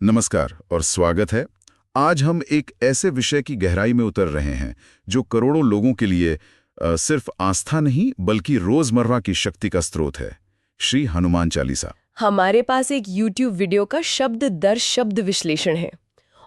नमस्कार और स्वागत है। आज हम एक ऐसे विषय की गहराई में उतर रहे हैं जो करोड़ों लोगों के लिए सिर्फ आस्था नहीं बल्कि रोजमर्रा की शक्ति का स्रोत है, श्री हनुमान चालीसा। हमारे पास एक YouTube वीडियो का शब्द दर शब्द विश्लेषण है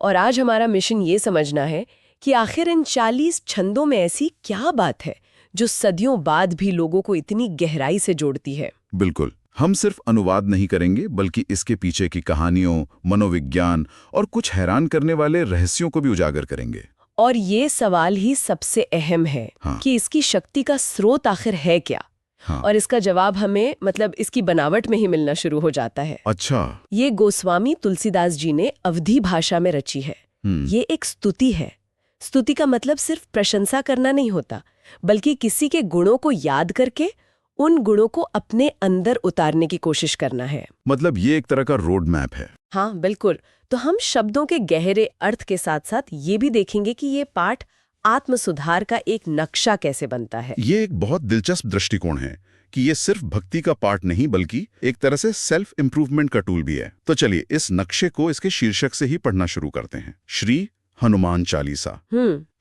और आज हमारा मिशन ये समझना है कि आखिर इन 40 छंदों में ऐसी क्या बात है जो सदियों बाद भी लोगों को इतनी गहराई से जोड़ती है। बिल्कुल, हम सिर्फ अनुवाद नहीं करेंगे बल्कि इसके पीछे की कहानियों, मनोविज्ञान और कुछ हैरान करने वाले रहस्यों को भी उजागर करेंगे। और ये सवाल ही सबसे अहम है कि इसकी शक्ति का स्रोत आखिर है क्या। और इसका जवाब हमें इसकी बनावट में ही मिलना शुरू हो जाता है। अच्छा, ये गोस्वामी तुलसीदास जी ने अवधी भाषा में रची है। ये एक स्तुति है। स्तुति का मतलब सिर्फ प्रशंसा करना नहीं होता, बल्कि किसी के गुणों को याद करके उन गुणों को अपने अंदर उतारने की कोशिश करना है। मतलब ये एक तरह का रोड मैप है। हाँ बिल्कुल। तो हम शब्दों के गहरे अर्थ के साथ साथ ये भी देखेंगे कि ये पाठ आत्म सुधार का एक नक्शा कैसे बनता है। ये एक बहुत दिलचस्प दृष्टिकोण है कि ये सिर्फ भक्ति का पाठ नहीं बल्कि एक तरह से सेल्फ इम्प्रूवमेंट का टूल भी है। तो चलिए इस नक्शे को इसके शीर्षक से ही पढ़ना शुरू करते हैं। श्री हनुमान चालीसा।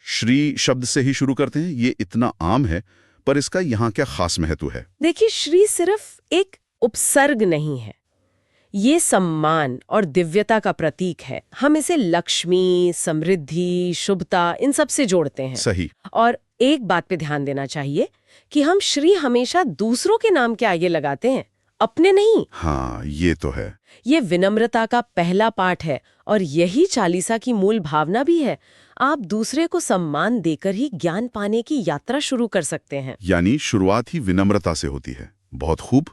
श्री शब्द से ही शुरू करते हैं। ये इतना आम है, पर इसका यहाँ क्या खास महत्व है? देखिए, श्री सिर्फ एक उपसर्ग नहीं है, ये सम्मान और दिव्यता का प्रतीक है। हम इसे लक्ष्मी, समृद्धि, शुभता इन सब से जोड़ते हैं। सही। और एक बात पे ध्यान देना चाहिए कि हम श्री हमेशा दूसरों के नाम के आगे लगाते हैं, अपने नहीं। हाँ, ये तो है। ये विनम्रता का पहला पाठ है और यही चालीसा की मूल भावना भी है। आप दूसरे को सम्मान देकर ही ज्ञान पाने की यात्रा शुरू कर सकते हैं। यानी शुरुआत ही विनम्रता से होती है। बहुत खूब।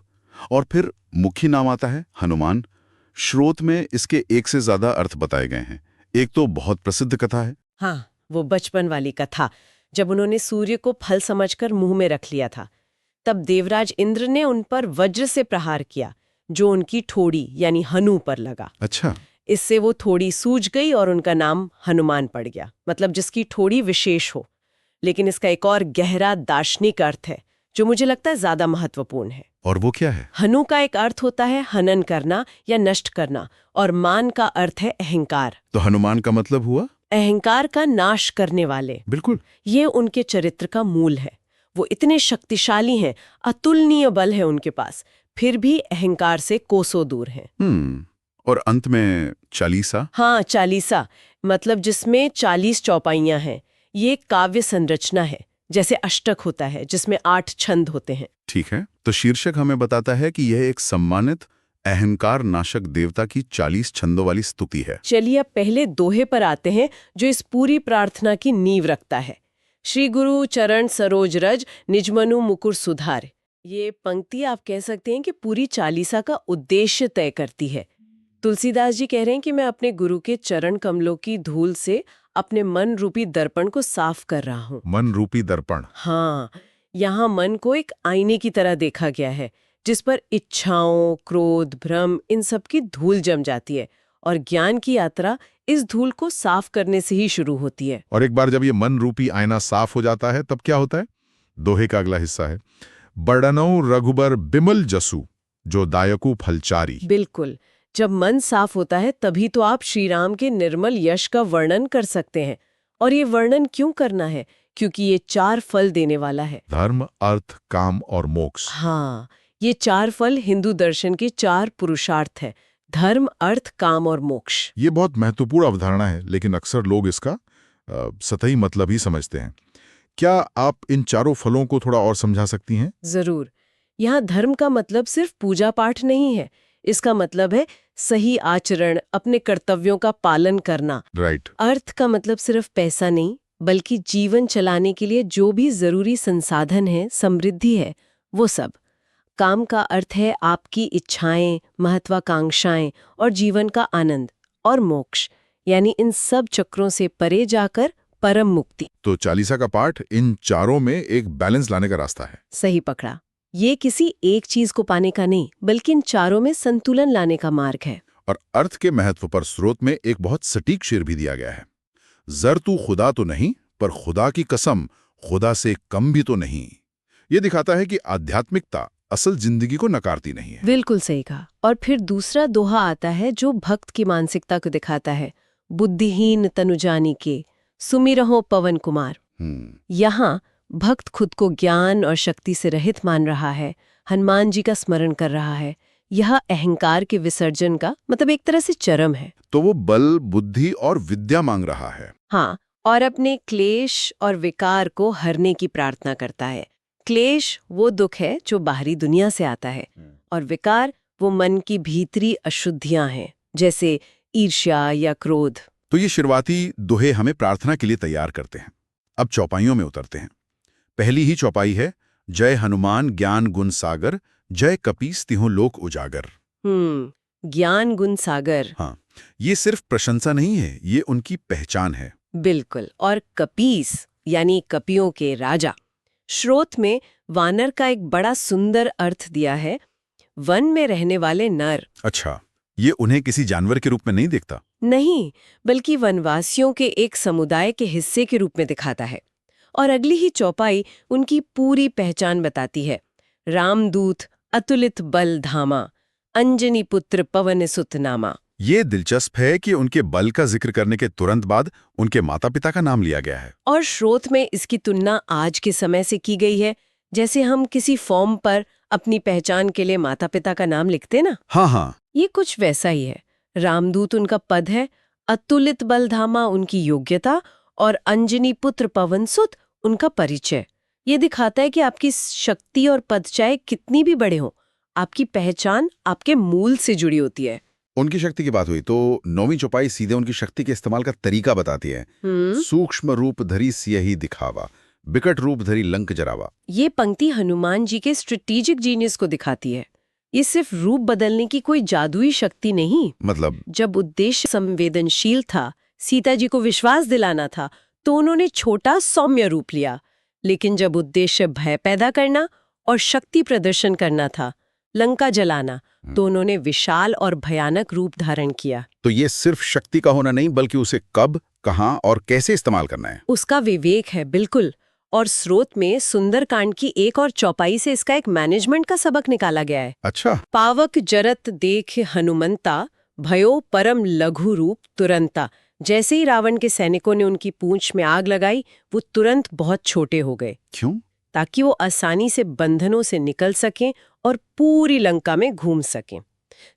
और फिर मुख्य नाम आता है हनुमान। श्रोत में इसके एक से ज्यादा अर्थ बताए गए हैं। एक तो बहुत प्रसिद्ध कथा है। हाँ, वो बचपन वाली कथा, जब उन्होंने सूर्य को फल समझकर मुंह में रख लिया था, तब देवराज इंद्र ने उन पर वज्र से प्रहार किया जो उनकी ठोड़ी यानी हनु पर लगा। अच्छा। इससे वो थोड़ी सूज गई और उनका नाम हनुमान पड़ गया, मतलब जिसकी ठोड़ी विशेष हो। लेकिन इसका एक और गहरा दार्शनिक अर्थ है जो मुझे लगता है ज्यादा महत्वपूर्ण है। और वो क्या है? हनु का एक अर्थ होता है हनन करना या नष्ट करना, और मान का अर्थ है अहंकार। तो हनुमान का मतलब हुआ अहंकार का नाश करने वाले। बिल्कुल। ये उनके चरित्र का मूल है। वो इतने शक्तिशाली हैं, अतुलनीय बल है उनके पास, फिर भी अहंकार से कोसों दूर हैं। और अंत में चालीसा। हाँ, चालीसा मतलब जिसमें 40 चौपाइयां हैं। ये काव्य संरचना है, जैसे अष्टक होता है जिसमें 8 छंद होते हैं। ठीक है, तो शीर्षक हमें बताता है कि यह एक सम्मानित अहंकार नाशक देवता की 40 छंदों वाली स्तुति है। चलिए अब पहले दोहे पर आते हैं जो इस पूरी प्रार्थना की नींव रखता है। श्री गुरु चरण सरोज रज निजमनु मुकुर सुधार। ये पंक्ति आप कह सकते हैं कि पूरी चालीसा का उद्देश्य तय करती है। तुलसीदास जी कह रहे हैं कि मैं अपने गुरु के चरण कमलों की धूल से अपने मन रूपी दर्पण को साफ कर रहा हूँ। मन रूपी दर्पण। हाँ, यहाँ मन को एक आईने की तरह देखा गया है जिस पर इच्छाओं, क्रोध, भ्रम इन सब की धूल जम जाती है, और ज्ञान की यात्रा इस धूल को साफ करने से ही शुरू होती है। और एक बार जब ये मन रूपी आईना साफ हो जाता है तब क्या होता है? दोहे का अगला हिस्सा है, बड़नौ रघुबर बिमल जसु जो दायकु फलचारी। बिल्कुल, जब मन साफ होता है तभी तो आप श्री राम के निर्मल यश का वर्णन कर सकते हैं। और ये वर्णन क्यों करना है? क्योंकि ये 4 फल देने वाला है। धर्म, अर्थ, काम और मोक्ष। हाँ, ये 4 फल हिंदू दर्शन के 4 पुरुषार्थ है। धर्म, अर्थ, काम और मोक्ष। ये बहुत महत्वपूर्ण अवधारणा है, लेकिन अक्सर लोग इसका सतही मतलब ही समझते हैं। क्या आप इन चारों फलों को थोड़ा और समझा सकती हैं? जरूर। यहाँ धर्म का मतलब सिर्फ पूजा पाठ नहीं है। इसका मतलब है सही आचरण, अपने कर्तव्यों का पालन करना। राइट। अर्थ का मतलब सिर्फ पैसा नहीं, बल्कि जीवन चलाने के लिए जो भी जरूरी संसाधन है, समृद्धि है, वो सब। काम का अर्थ है आपकी इच्छाएं, महत्वाकांक्षाएं और जीवन का आनंद। और मोक्ष यानी इन सब चक्रों से परे जाकर परम मुक्ति। तो चालीसा का पाठ इन चारों में एक बैलेंस लाने का रास्ता है। सही पकड़ा। ये किसी एक चीज को पाने का नहीं, बल्कि इन चारों में संतुलन लाने का मार्ग है। और अर्थ के महत्व पर स्रोत में एक बहुत सटीक शेर भी दिया गया है, जर तू खुदा तो नहीं, पर खुदा की कसम खुदा से कम भी तो नहीं। ये दिखाता है कि आध्यात्मिकता असल जिंदगी को नकारती नहीं है। बिल्कुल सही कहा। और फिर दूसरा दोहा आता है जो भक्त की मानसिकता को दिखाता है, बुद्धिहीन तनु जानी के सुमिरहो पवन कुमार। यहाँ भक्त खुद को ज्ञान और शक्ति से रहित मान रहा है, हनुमान जी का स्मरण कर रहा है। यह अहंकार के विसर्जन का मतलब एक तरह से चरम है। तो वो बल, बुद्धि और विद्या मांग रहा है। हाँ, और अपने क्लेश और विकार को हरने की प्रार्थना करता है। क्लेश वो दुख है जो बाहरी दुनिया से आता है, और विकार वो मन की भीतरी अशुद्धियां हैं, जैसे ईर्ष्या या क्रोध। तो ये शुरुआती दोहे हमें प्रार्थना के लिए तैयार करते हैं। अब चौपाइयों में उतरते हैं। पहली ही चौपाई है, जय हनुमान ज्ञान गुण सागर, जय कपीस तिहुँ लोक उजागर। ज्ञान गुण सागर। हाँ, ये सिर्फ प्रशंसा नहीं है, ये उनकी पहचान है। बिल्कुल। और कपीस यानी कपियों के राजा। श्रोत में वानर का एक बड़ा सुंदर अर्थ दिया है, वन में रहने वाले नर। अच्छा, ये उन्हें किसी जानवर के रूप में नहीं देखता? नहीं, बल्कि वनवासियों के एक समुदाय के हिस्से के रूप में दिखाता है। और अगली ही चौपाई उनकी पूरी पहचान बताती है, रामदूत अतुलित बल धामा, अंजनी पुत्र पवन सुत नामा। ये दिलचस्प है कि उनके बल का जिक्र करने के तुरंत बाद उनके माता पिता का नाम लिया गया है। और श्रोत में इसकी तुलना आज के समय से की गई है, जैसे हम किसी फॉर्म पर अपनी पहचान के लिए माता पिता का नाम लिखते ना। हाँ, ये कुछ वैसा ही है। रामदूत उनका पद है, अतुलित बलधामा उनकी योग्यता, और अंजनी पुत्र पवनसुत उनका परिचय। ये दिखाता है कि आपकी शक्ति और पद चाहे कितनी भी बड़े हों, आपकी पहचान आपके मूल से जुड़ी होती है। उनकी शक्ति की बात हुई तो 9वीं चौपाई सीधे उनकी शक्ति के इस्तेमाल का तरीका बताती है। सूक्ष्म रूप धरी सियही दिखावा, बिकट रूप धरी लंक जरावा। ये पंक्ति हनुमान जी के स्ट्रेटेजिक जीनियस को दिखाती है। ये सिर्फ रूप बदलने की कोई जादुई शक्ति नहीं। मतलब जब उद्देश्य संवेदनशील था, सीता जी को विश्वास दिलाना था, तो उन्होंने छोटा सौम्य रूप लिया। लेकिन जब उद्देश्य भय पैदा करना और शक्ति प्रदर्शन करना था, लंका जलाना, तो उन्होंने विशाल और भयानक रूप धारण किया। तो ये सिर्फ शक्ति का होना नहीं, बल्कि उसे कब, कहां और कैसे इस्तेमाल करना है, उसका विवेक है। बिल्कुल। और स्रोत में सुंदरकांड की एक और चौपाई से इसका एक मैनेजमेंट का सबक निकाला गया है। अच्छा। पावक जरत देख हनुमंता, भयो परम लघु रूप तुरंता। जैसे ही रावण के सैनिकों ने उनकी पूंछ में आग लगाई, वो तुरंत बहुत छोटे हो गए। क्यों? ताकि वो आसानी से बंधनों से निकल सकें और पूरी लंका में घूम सकें।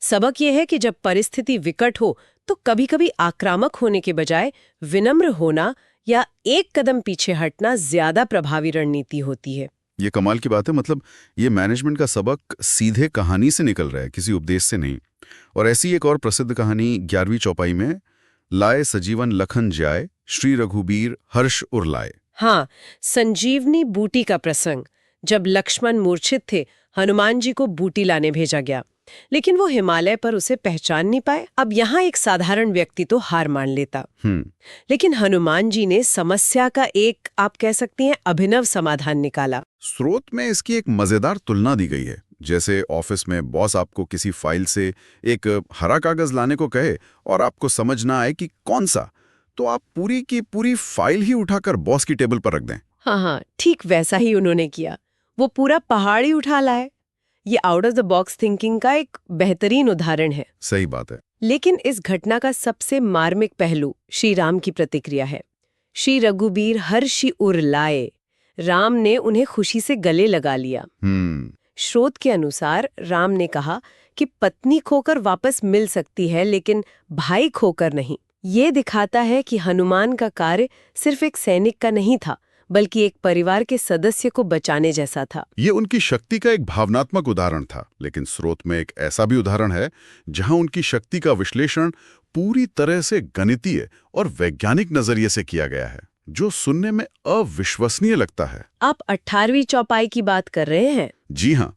सबक यह है कि जब परिस्थिति विकट हो तो कभी-कभी आक्रामक होने के बजाय विनम्र होना या एक कदम पीछे हटना ज्यादा प्रभावी रणनीति होती है। ये कमाल की बात है। मतलब ये मैनेजमेंट का सबक सीधे कहानी से निकल रहा है, किसी उपदेश से नहीं। और ऐसी एक और प्रसिद्ध कहानी 11वीं चौपाई में, लाए सजीवन लखन जाए, श्री रघुबीर हर्ष उर लाए। हाँ, संजीवनी बूटी का प्रसंग। जब लक्ष्मण मूर्छित थे, हनुमान जी को बूटी लाने भेजा गया, लेकिन वो हिमालय पर उसे पहचान नहीं पाए। अब यहाँ एक साधारण व्यक्ति तो हार मान लेता, लेकिन हनुमान जी ने समस्या का एक, आप कह सकती हैं, अभिनव समाधान निकाला। स्रोत में इसकी एक मजेदार तुलना दी गई है। जैसे ऑफिस में बॉस आपको किसी फाइल से एक हरा कागज लाने को कहे और आपको समझ ना आए कि कौन सा, तो आप पूरी की पूरी फाइल ही उठाकर बॉस की टेबल पर रख दें। हाँ, ठीक वैसा ही उन्होंने किया। वो पूरा पहाड़ ही उठा लाए। ये out of the box thinking का एक बेहतरीन उदाहरण है। सही बात है। लेकिन इस घटना का सबसे मार्मिक पहलू श्री राम की प्रतिक्रिया है। श्री रघुबीर हर्षि उर लाए, राम ने उन्हें खुशी से गले लगा लिया। श्रोत के अनुसार राम ने कहा कि पत्नी खोकर वापस मिल सकती है, लेकिन भाई खोकर नहीं। ये दिखाता है कि हनुमान का कार्य सिर्फ एक सैनिक का नहीं था, बल्कि एक परिवार के सदस्य को बचाने जैसा था। ये उनकी शक्ति का एक भावनात्मक उदाहरण था, लेकिन स्रोत में एक ऐसा भी उदाहरण है जहां उनकी शक्ति का विश्लेषण पूरी तरह से गणितीय और वैज्ञानिक नजरिए से किया गया है, जो सुनने में अविश्वसनीय लगता है। आप 18वीं चौपाई की बात कर रहे हैं? जी हाँ।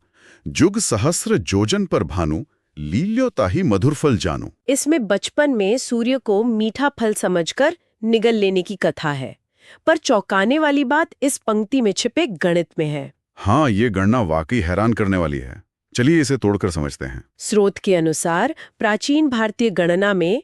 जुग सहस्र जोजन पर भानु, लील्यो ताहि मधुर फल जानू। इसमें बचपन में सूर्य को मीठा फल समझकर निगल लेने की कथा है, पर चौंकाने वाली बात इस पंक्ति में छिपे गणित में है। हाँ, ये गणना वाकई हैरान करने वाली है। चलिए इसे तोड़कर समझते हैं। स्रोत के अनुसार प्राचीन भारतीय गणना में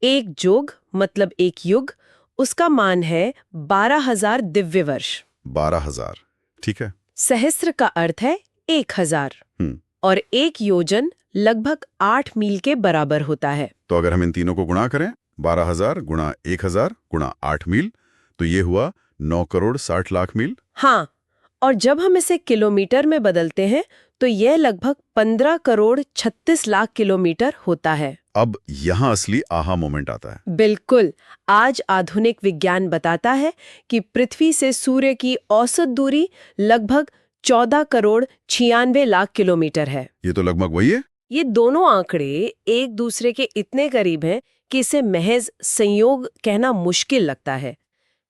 एक जोग मतलब एक युग, उसका मान है 12,000 दिव्य वर्ष। 12,000, ठीक है। सहस्र का अर्थ है 1000 हम्म। और 1 योजन लगभग 8 मील के बराबर होता है। तो अगर हम इन तीनों को गुणा करें, 12,000 गुणा 1,000 गुणा 8 मील, तो ये हुआ 9 करोड़ 60 लाख मील। हाँ, और जब हम इसे किलोमीटर में बदलते हैं तो यह लगभग 15 करोड़ 36 लाख किलोमीटर होता है। अब यहाँ असली आहा मोमेंट आता है। बिल्कुल। आज आधुनिक विज्ञान बताता है कि पृथ्वी से सूर्य की औसत दूरी लगभग 14 करोड़ 96 लाख किलोमीटर है। ये तो लगभग वही है। ये दोनों आंकड़े एक दूसरे के इतने करीब हैं कि इसे महज संयोग कहना मुश्किल लगता है।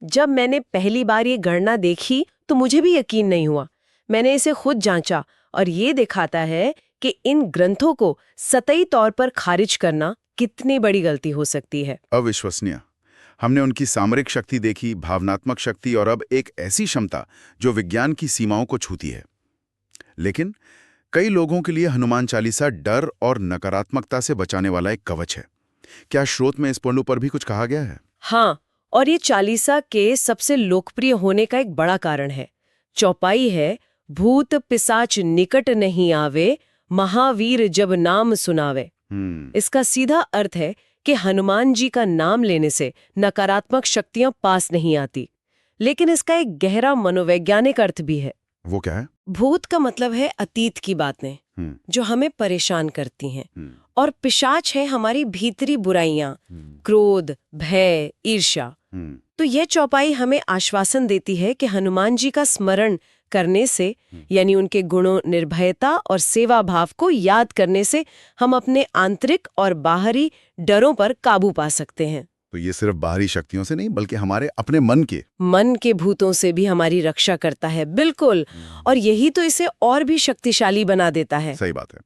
जब मैंने पहली बार ये गणना देखी तो मुझे भी यकीन नहीं हुआ। मैंने इसे खुद जांचा और ये दिखाता है कि इन ग्रंथों को सतही तौर पर खारिज करना कितनी बड़ी गलती हो सकती है। अविश्वसनीय। हमने उनकी सामरिक शक्ति देखी, भावनात्मक शक्ति, और अब एक ऐसी क्षमता जो विज्ञान की सीमाओं को छूती है। लेकिन कई लोगों के लिए हनुमान चालीसा डर और नकारात्मकता से बचाने वाला एक कवच है। क्या स्रोत में इस पहलू पर भी कुछ कहा गया है? हाँ, और ये चालीसा के सबसे लोकप्रिय होने का एक बड़ा कारण है। चौपाई है, भूत पिशाच निकट नहीं आवे, महावीर जब नाम सुनावे। इसका सीधा अर्थ है कि हनुमान जी का नाम लेने से नकारात्मक शक्तियां पास नहीं आती। लेकिन इसका एक गहरा मनोवैज्ञानिक अर्थ भी है। वो क्या है? भूत का मतलब है अतीत की बातें जो हमें परेशान करती हैं, और पिशाच है हमारी भीतरी बुराइयां, क्रोध, भय, ईर्ष्या। तो यह चौपाई हमें आश्वासन देती है कि हनुमान जी का स्मरण करने से, यानी उनके गुणों, निर्भयता और सेवा भाव को याद करने से हम अपने आंतरिक और बाहरी डरों पर काबू पा सकते हैं। तो ये सिर्फ बाहरी शक्तियों से नहीं, बल्कि हमारे अपने मन के भूतों से भी हमारी रक्षा करता है। बिल्कुल। और यही तो इसे और भी शक्तिशाली बना देता है। सही बात है।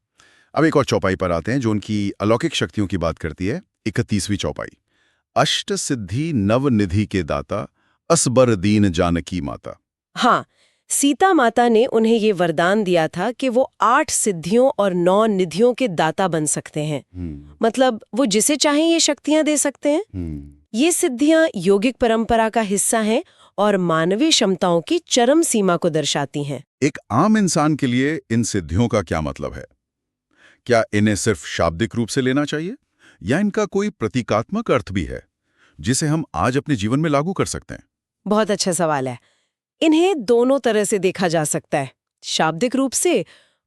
अब एक और चौपाई पर आते हैं जो उनकी अलौकिक शक्तियों की बात करती है। 31वीं चौपाई। अष्ट सिद्धि नव निधि के दाता, असबर दीन जानकी माता। हाँ, सीता माता ने उन्हें ये वरदान दिया था कि वो 8 सिद्धियों और 9 निधियों के दाता बन सकते हैं। मतलब वो जिसे चाहें ये शक्तियां दे सकते हैं। ये सिद्धियां योगिक परंपरा का हिस्सा हैं और मानवीय क्षमताओं की चरम सीमा को दर्शाती हैं। एक आम इंसान के लिए इन सिद्धियों का क्या मतलब है? क्या इन्हें सिर्फ शाब्दिक रूप से लेना चाहिए, या इनका कोई प्रतीकात्मक अर्थ भी है जिसे हम आज अपने जीवन में लागू कर सकते हैं? बहुत अच्छा सवाल है। इन्हें दोनों तरह से देखा जा सकता है। शाब्दिक रूप से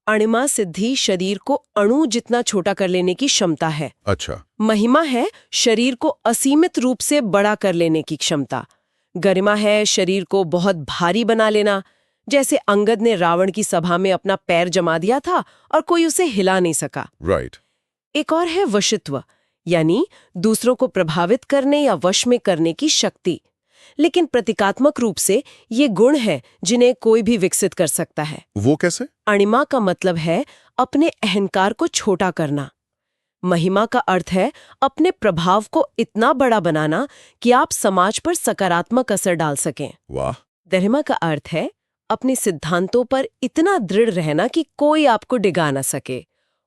अणिमा सिद्धि शरीर को अणु जितना छोटा कर लेने की क्षमता है। अच्छा। महिमा है शरीर को असीमित रूप से बड़ा कर लेने की क्षमता। गरिमा है शरीर को बहुत भारी बना लेना, जैसे अंगद ने रावण की सभा में अपना पैर जमा दिया था और कोई उसे हिला नहीं सका। राइट। एक और है वशित्व, यानी दूसरों को प्रभावित करने या वश में करने की शक्ति। लेकिन प्रतीकात्मक रूप से ये गुण है जिन्हें कोई भी विकसित कर सकता है। वो कैसे? अणिमा का मतलब है अपने अहंकार को छोटा करना। महिमा का अर्थ है अपने प्रभाव को इतना बड़ा बनाना कि आप समाज पर सकारात्मक असर डाल सकें। वाह। गरिमा का अर्थ है अपने सिद्धांतों पर इतना दृढ़ रहना कि कोई आपको डिगा ना सके।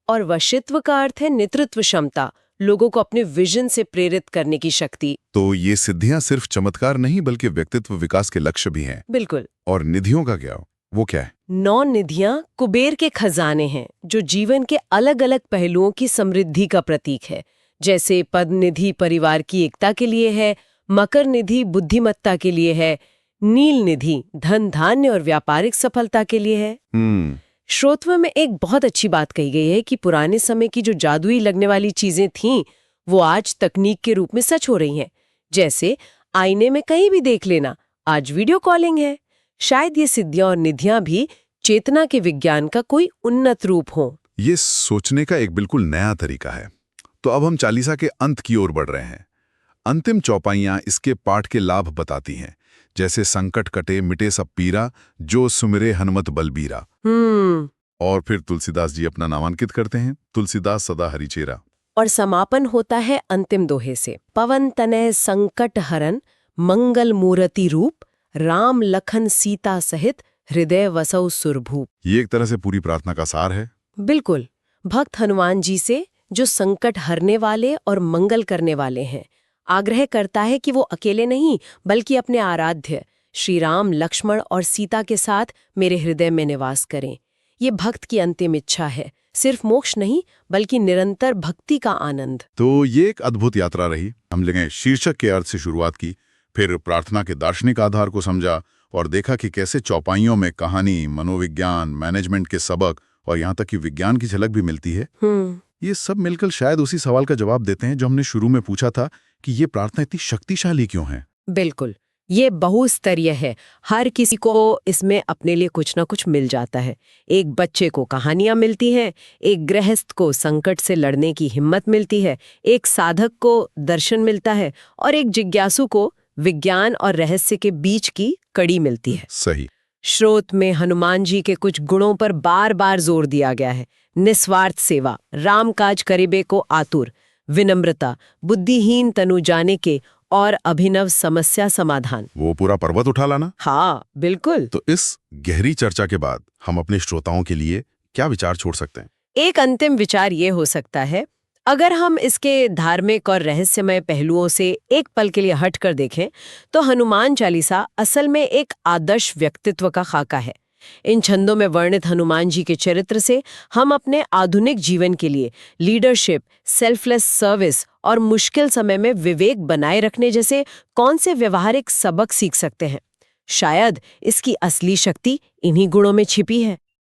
और वशित्व का अर्थ है नेतृत्व क्षमता, लोगों को अपने विजन से प्रेरित करने की शक्ति। तो ये सिद्धियां सिर्फ चमत्कार नहीं, बल्कि व्यक्तित्व विकास के लक्ष्य भी हैं। बिल्कुल। और निधियों का क्या? वो क्या है? 9 निधियां कुबेर के खजाने हैं जो जीवन के अलग अलग पहलुओं की समृद्धि का प्रतीक है। जैसे पद्म निधि परिवार की एकता के लिए है, मकर निधि बुद्धिमत्ता के लिए है, नील निधि धन धान्य और व्यापारिक सफलता के लिए है। श्रोत्व में एक बहुत अच्छी बात कही गई है कि पुराने समय की जो जादुई लगने वाली चीजें थीं, वो आज तकनीक के रूप में सच हो रही हैं। जैसे आईने में कहीं भी देख लेना, आज वीडियो कॉलिंग है। शायद ये सिद्धियां और निधियां भी चेतना के विज्ञान का कोई उन्नत रूप हो। ये सोचने का एक बिल्कुल नया तरीका है। तो अब हम चालीसा के अंत की ओर बढ़ रहे हैं। अंतिम चौपाइयां इसके पाठ के लाभ बताती हैं, जैसे संकट कटे मिटे सब पीरा, जो सुमिरे हनुमत बलबीरा। और फिर तुलसीदास जी अपना नामांकित करते हैं, तुलसीदास सदा हरिचेरा। और समापन होता है अंतिम दोहे से, पवन तनय संकट हरन, मंगल मूर्ति रूप, राम लखन सीता सहित, हृदय वसौ सुरभूप। ये एक तरह से पूरी प्रार्थना का सार है। बिल्कुल। भक्त हनुमान जी से, जो संकट हरने वाले और मंगल करने वाले हैं, आग्रह करता है कि वो अकेले नहीं बल्कि अपने आराध्य श्री राम, लक्ष्मण और सीता के साथ मेरे हृदय में निवास करें। ये भक्त की अंतिम इच्छा है, सिर्फ मोक्ष नहीं बल्कि निरंतर भक्ति का आनंद। तो ये एक अद्भुत यात्रा रही। हम लोगों ने शीर्षक के अर्थ से शुरुआत की, फिर प्रार्थना के दार्शनिक आधार को समझा और देखा कि कैसे चौपाइयों में कहानी, मनोविज्ञान, मैनेजमेंट के सबक और यहाँ तक कि विज्ञान की झलक भी मिलती है। ये सब मिलकर शायद उसी सवाल का जवाब देते हैं जो हमने शुरू में पूछा था कि ये प्रार्थना इतनी शक्तिशाली क्यों है। बिल्कुल, ये बहुस्तरीय है। हर किसी को इसमें अपने लिए कुछ ना कुछ मिल जाता है। एक बच्चे को कहानियां मिलती हैं, एक गृहस्थ को संकट से लड़ने की हिम्मत मिलती है, एक साधक को दर्शन मिलता है और एक जिज्ञासु को विज्ञान और रहस्य के बीच की कड़ी मिलती है। सही। श्रोत में हनुमान जी के कुछ गुणों पर बार बार जोर दिया गया है। निस्वार्थ सेवा, राम काज करिबे को आतुर, विनम्रता, बुद्धिहीन तनु जाने के और अभिनव समस्या समाधान। वो पूरा पर्वत उठा लाना। हाँ बिल्कुल। तो इस गहरी चर्चा के बाद हम अपने श्रोताओं के लिए क्या विचार छोड़ सकते हैं? एक अंतिम विचार ये हो सकता है, अगर हम इसके धार्मिक और रहस्यमय पहलुओं से एक पल के लिए हट कर देखें तो हनुमान चालीसा असल में एक आदर्श व्यक्तित्व का खाका है। इन छंदों में वर्णित हनुमान जी के चरित्र से हम अपने आधुनिक जीवन के लिए लीडरशिप, सेल्फलेस सर्विस और मुश्किल समय में विवेक बनाए रखने जैसे कौन से व्यवहारिक सबक सीख सकते हैं। शायद इसकी असली शक्ति इन्हीं गुणों में छिपी है।